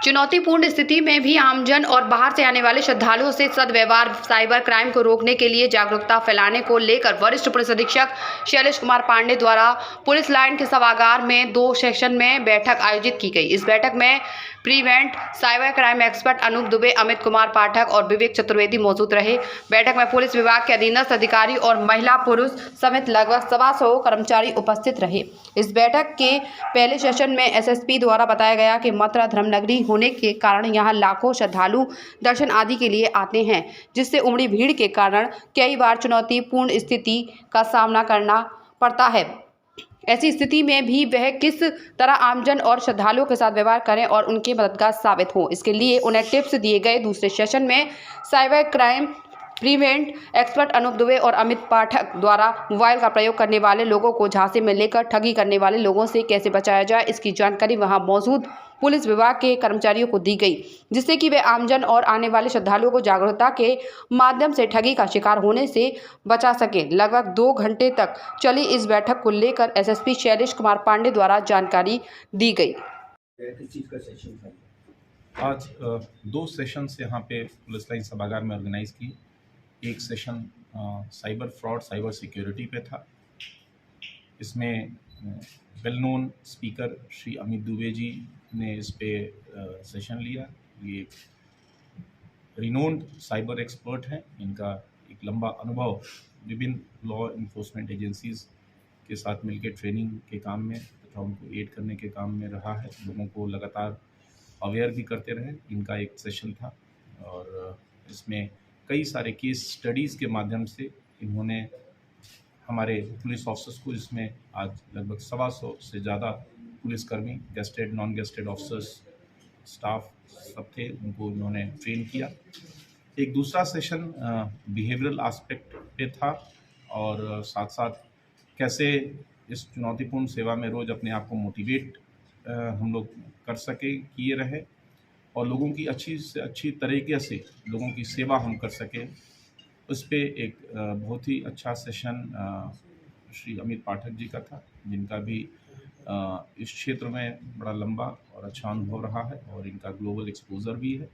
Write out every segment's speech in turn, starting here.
चुनौतीपूर्ण स्थिति में भी आमजन और बाहर से आने वाले श्रद्धालुओं से सद्व्यवहार, साइबर क्राइम को रोकने के लिए जागरूकता फैलाने को लेकर वरिष्ठ पुलिस अधीक्षक शैलेश कुमार पांडे द्वारा पुलिस लाइन के सभागार में 2 सेशन में बैठक आयोजित की गई। इस बैठक में prevent cyber crime expert Anoop Dubey, Amit Kumar Pathak और विवेक चतुर्वेदी मौजूद रहे। बैठक में पुलिस विभाग के अधीनस्थ अधिकारी और महिला पुरुष समेत लगभग 125 कर्मचारी उपस्थित रहे। इस बैठक के पहले सेशन में एसएसपी द्वारा बताया गया कि मथुरा धर्मनगरी होने के कारण यहाँ लाखों श्रद्धालु दर्शन आदि के लिए आते हैं, जिससे उमड़ी भीड़ के कारण कई बार चुनौतीपूर्ण स्थिति का सामना करना पड़ता है। ऐसी स्थिति में भी वह किस तरह आमजन और श्रद्धालुओं के साथ व्यवहार करें और उनके मददगार साबित हो, इसके लिए उन्हें टिप्स दिए गए। दूसरे सेशन में cyber crime prevent expert Anoop Dubey और अमित पाठक द्वारा मोबाइल का प्रयोग करने वाले लोगों को झांसे में लेकर ठगी करने वाले लोगों से कैसे बचाया जाए, इसकी जानकारी वहां मौजूद पुलिस विभाग के कर्मचारियों को दी गई, जिससे कि वे आमजन और आने वाले श्रद्धालुओं को जागरूकता के माध्यम से ठगी का शिकार होने से बचा सके। लगभग 2 घंटे तक चली इस बैठक को लेकर एसएसपी शैलेश कुमार पांडे द्वारा जानकारी दी गई। आज 2 सेशंस यहाँ पे पुलिस लाइन सभागार में ऑर्गेनाइज की। एक session cyber fraud, cyber security पे था। इसमें well known speaker Shri Amit Dubey ji ने इस पे सेशन लिया। ये रिनोन्ड साइबर एक्सपर्ट हैं। इनका एक लंबा अनुभव विभिन्न लॉ इन्फोर्समेंट एजेंसीज़ के साथ मिलकर ट्रेनिंग के काम में तथा उनको एड करने के काम में रहा है। लोगों को लगातार अवेयर भी करते रहे। इनका एक सेशन था और इसमें कई सारे केस स्टडीज़ के माध्यम से इन्होंने हमारे पुलिस ऑफिसर्स को, इसमें आज लगभग 125 से ज़्यादा पुलिसकर्मी, gazetted, non gazetted officers, staff सब थे, उनको इन्होंने ट्रेन किया। एक दूसरा सेशन बिहेवियरल एस्पेक्ट पे था और साथ साथ कैसे इस चुनौतीपूर्ण सेवा में रोज़ अपने आप को मोटिवेट हम लोग कर सके, किए रहे और लोगों की अच्छी से अच्छी तरीके से लोगों की सेवा हम कर सकें। उस पे एक बहुत ही अच्छा सेशन श्री अमित पाठक जी का था, जिनका भी इस क्षेत्र में बड़ा लंबा और अच्छा अनुभव रहा है और इनका ग्लोबल एक्सपोजर भी है।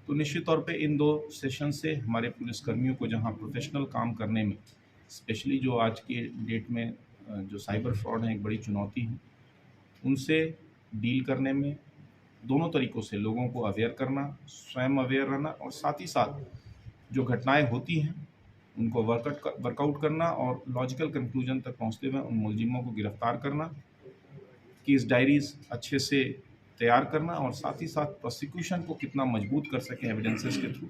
तो निश्चित तौर पे इन 2 सेशन से हमारे पुलिसकर्मियों को जहां प्रोफेशनल काम करने में, स्पेशली जो आज के डेट में जो साइबर फ्रॉड है एक बड़ी चुनौती है, उनसे डील करने में दोनों तरीक़ों से लोगों को अवेयर करना, स्वयं अवेयर रहना और साथ ही साथ जो घटनाएं होती हैं उनको वर्कआउट करना और लॉजिकल कंक्लूजन तक पहुंचते हुए उन मुलजिमों को गिरफ्तार करना, केस डायरीज अच्छे से तैयार करना और साथ ही साथ प्रोसिक्यूशन को कितना मजबूत कर सकें एविडेंसेस के थ्रू,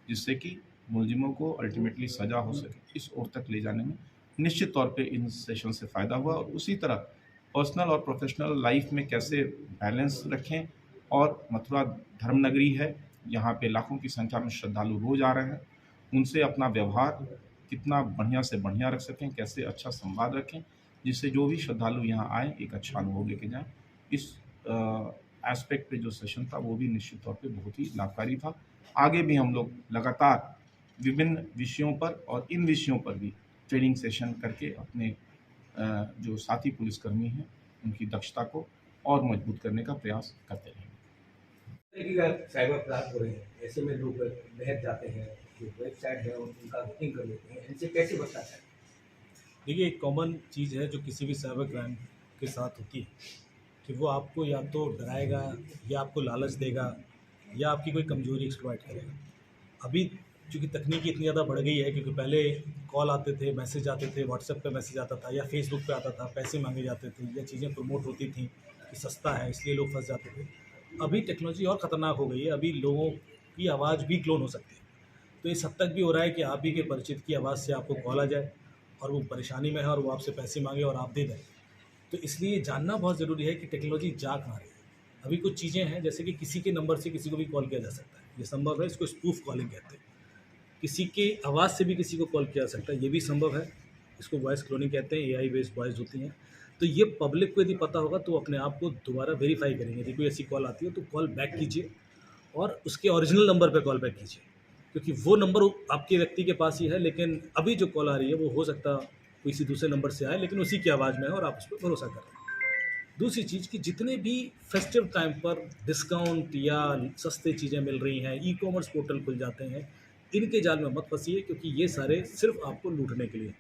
जिससे कि मुलजिमों को अल्टीमेटली सज़ा हो सके। इस ओर तक ले जाने में निश्चित तौर पे इन सेशन से फ़ायदा हुआ और उसी तरह पर्सनल और प्रोफेशनल लाइफ में कैसे बैलेंस रखें। और मथुरा धर्मनगरी है, यहाँ पे लाखों की संख्या में श्रद्धालु रोज़ आ रहे हैं, उनसे अपना व्यवहार कितना बढ़िया से बढ़िया रख सकें, कैसे अच्छा संवाद रखें, जिससे जो भी श्रद्धालु यहाँ आए एक अच्छा अनुभव लेके जाएं। इस एस्पेक्ट पे जो सेशन था वो भी निश्चित तौर पे बहुत ही लाभकारी था। आगे भी हम लोग लगातार विभिन्न विषयों पर और इन विषयों पर भी ट्रेनिंग सेशन करके अपने जो साथी पुलिसकर्मी हैं उनकी दक्षता को और मजबूत करने का प्रयास करते रहेंगे। साइबर अपराध हो रहे हैं, ऐसे में लोग बहक जाते हैं, जो वेबसाइट है उनका हैकिंग कर लेते हैं, इनसे कैसे बचना चाहिए? देखिए, एक कॉमन चीज़ है जो किसी भी साइबर क्राइम के साथ होती है कि वो आपको या तो डराएगा या आपको लालच देगा या आपकी कोई कमज़ोरी एक्सप्लॉइट करेगा। अभी चूँकि तकनीकी इतनी ज़्यादा बढ़ गई है, क्योंकि पहले कॉल आते थे, मैसेज आते थे, व्हाट्सएप पे मैसेज आता था या फेसबुक पे आता था, पैसे मांगे जाते थे या चीज़ें प्रमोट होती थी कि सस्ता है इसलिए लोग फंस जाते थे। अभी टेक्नोलॉजी और ख़तरनाक हो गई है, अभी लोगों की आवाज़ भी क्लोन हो सकती है। तो इस हद तक भी हो रहा है कि आप ही के परिचित की आवाज़ से आपको कॉल आ जाए और वो परेशानी में है और वो आपसे पैसे मांगे और आप दे दें। तो इसलिए जानना बहुत ज़रूरी है कि टेक्नोलॉजी जा कहाँ रही है। अभी कुछ चीज़ें हैं जैसे कि किसी के नंबर से किसी को भी कॉल किया जा सकता है, ये संभव है, इसको स्पूफ कॉलिंग कहते हैं। किसी की आवाज़ से भी किसी को कॉल किया जा सकता है, ये भी संभव है, इसको वॉइस क्लोनिंग कहते हैं, AI बेस्ड वॉइस होती हैं। तो ये पब्लिक को यदि पता होगा तो अपने आप को दोबारा वेरीफाई करेंगे। यदि कोई ऐसी कॉल आती है तो कॉल बैक कीजिए और उसके ओरिजिनल नंबर पे कॉल बैक कीजिए, क्योंकि वो नंबर आपके व्यक्ति के पास ही है, लेकिन अभी जो कॉल आ रही है वो हो सकता किसी दूसरे नंबर से आए, लेकिन उसी की आवाज़ में है और आप उस पर भरोसा कर रहे हैं। दूसरी चीज़ कि जितने भी फेस्टिव टाइम पर डिस्काउंट या सस्ते चीज़ें मिल रही हैं, ई कॉमर्स पोर्टल खुल जाते हैं, इनके जाल में मत फंसिए, क्योंकि ये सारे सिर्फ आपको लूटने के लिए,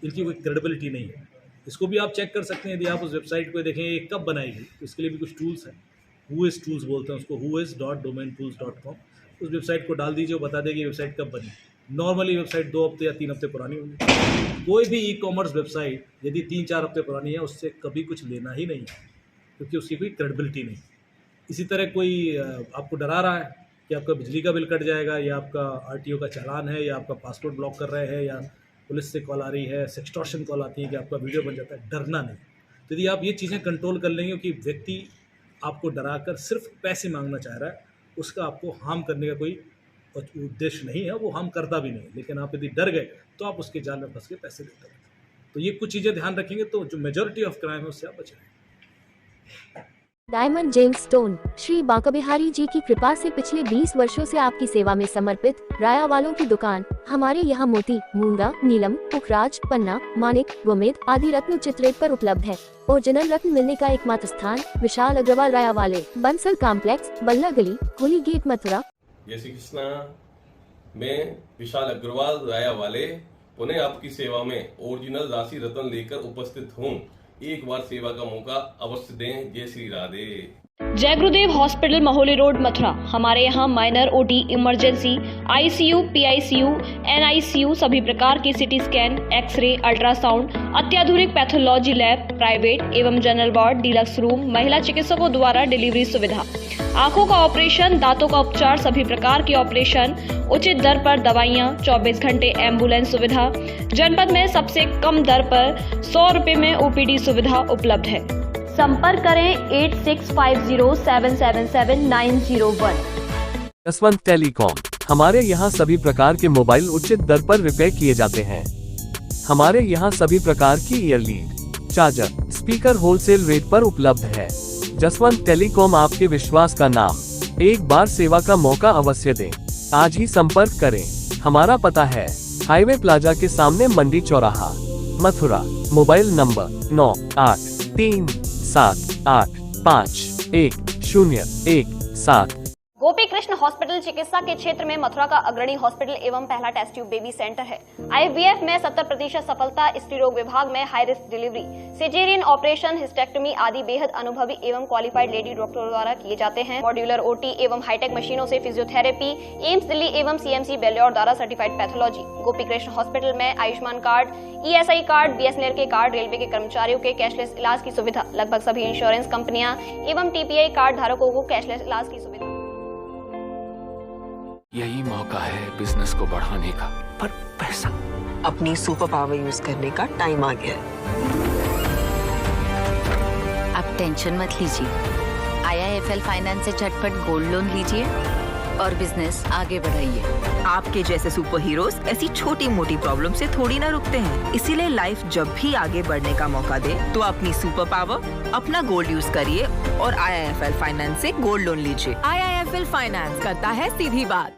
इनकी कोई क्रेडिबिलिटी नहीं है। इसको भी आप चेक कर सकते हैं, यदि आप उस वेबसाइट को देखें ये कब बनाई गई, तो इसके लिए भी कुछ टूल्स हैं, whois टूल्स बोलते हैं उसको, whois.domaintools.com। उस वेबसाइट को डाल दीजिए, वो बता देगी वेबसाइट कब बनी। नॉर्मली वेबसाइट 2 हफ्ते या 3 हफ्ते पुरानी होगी। कोई भी ई कॉमर्स वेबसाइट यदि 3-4 हफ्ते पुरानी है, उससे कभी कुछ लेना ही नहीं है, क्योंकि उसकी कोई क्रेडिबिलिटी नहीं। इसी तरह कोई आपको डरा रहा है कि आपका बिजली का बिल कट जाएगा, या आपका आरटीओ का चालान है, या आपका पासपोर्ट ब्लॉक कर रहे हैं, या पुलिस से कॉल आ रही है, सेक्सटॉर्शन कॉल आती है कि आपका वीडियो बन जाता है, डरना नहीं। तो यदि आप ये चीज़ें कंट्रोल कर लेंगे कि व्यक्ति आपको डराकर सिर्फ पैसे मांगना चाह रहा है, उसका आपको हार्म करने का कोई उद्देश्य नहीं है, वो हार्म करता भी नहीं, लेकिन आप यदि डर गए तो आप उसके जाल में फंस के पैसे देते हैं। तो ये कुछ चीज़ें ध्यान रखेंगे तो जो मेजॉरिटी ऑफ क्राइम है उससे आप बचेंगे। Diamond gems stone Shri Banka Bihari ji की कृपा से पिछले 20 वर्षों से आपकी सेवा में समर्पित राया वालों की दुकान। हमारे यहाँ मोती, मूंगा, नीलम, पुखराज, पन्ना, मानिक, गोमेद आदि रत्न उचित रेट पर उपलब्ध है। ओरिजिनल रत्न मिलने का एकमात्र स्थान विशाल अग्रवाल राया वाले, बंसल कॉम्प्लेक्स, बल्ला गली, होली गेट, मथुरा। जय श्री कृष्णा। मैं विशाल अग्रवाल राया वाले पुनः आपकी सेवा में ओरिजिनल राशि रत्न लेकर उपस्थित हूँ। एक बार सेवा का मौका अवश्य दें। जय श्री राधे। जय गुरुदेव हॉस्पिटल, महोली रोड, मथुरा। हमारे यहाँ minor, OT, emergency, ICU, PICU, NICU, सभी प्रकार की सिटी स्कैन, एक्सरे, अल्ट्रासाउंड, अत्याधुनिक पैथोलॉजी लैब, प्राइवेट एवं जनरल वार्ड, डिलक्स रूम, महिला चिकित्सकों द्वारा डिलीवरी सुविधा, आंखों का ऑपरेशन, दांतों का उपचार, सभी प्रकार के ऑपरेशन, उचित दर पर दवाइयाँ, 24 घंटे एम्बुलेंस सुविधा। जनपद में सबसे कम दर पर 100 रुपए में ओपीडी सुविधा उपलब्ध है। संपर्क करें 8650777901। जसवंत टेलीकॉम। हमारे यहाँ सभी प्रकार के मोबाइल उचित दर पर रिपेयर किए जाते हैं। हमारे यहाँ सभी प्रकार की year lead, charger, speaker wholesale rate पर उपलब्ध है। जसवंत टेलीकॉम आपके विश्वास का नाम। एक बार सेवा का मौका अवश्य दें। आज ही संपर्क करें। हमारा पता है हाईवे प्लाजा के सामने, Mandi Chauraha, Mathura. Mobile number 9837851017। Gopi Krishna hospital चिकित्सा के क्षेत्र में मथुरा का अग्रणी हॉस्पिटल एवं पहला टेस्ट ट्यूब बेबी सेंटर है। आईवीएफ में 70% सफलता, स्त्री रोग विभाग में high risk delivery, caesarean operation, hysterectomy आदि बेहद अनुभवी एवं क्वालिफाइड लेडी डॉक्टरों द्वारा किए जाते हैं। मॉड्यूलर ओटी एवं हाईटेक मशीनों से फिजियोथेरेपी, एम्स दिल्ली एवं सीएमसी बेल्योर द्वारा सर्टिफाइड पैथोलॉजी। गोपी कृष्ण हॉस्पिटल में Ayushman card, ESI card, BSNL के कार्ड, रेलवे के कर्मचारियों के कैशलेस इलाज की सुविधा। लगभग सभी इंश्योरेंस कंपनियां एवं टीपीआई कार्ड धारकों को कैशलेस इलाज की सुविधा। यही मौका है बिजनेस को बढ़ाने का, पर पैसा। अपनी सुपर पावर यूज करने का टाइम आ गया है। अब टेंशन मत लीजिए, IIFL फाइनेंस से झटपट गोल्ड लोन लीजिए और बिजनेस आगे बढ़ाइए। आपके जैसे सुपर हीरोज ऐसी छोटी मोटी प्रॉब्लम से थोड़ी ना रुकते हैं, इसीलिए लाइफ जब भी आगे बढ़ने का मौका दे तो अपनी सुपर पावर, अपना गोल्ड यूज करिए और IIFL फाइनेंस से गोल्ड लोन लीजिए। IIFL फाइनेंस करता है सीधी बात।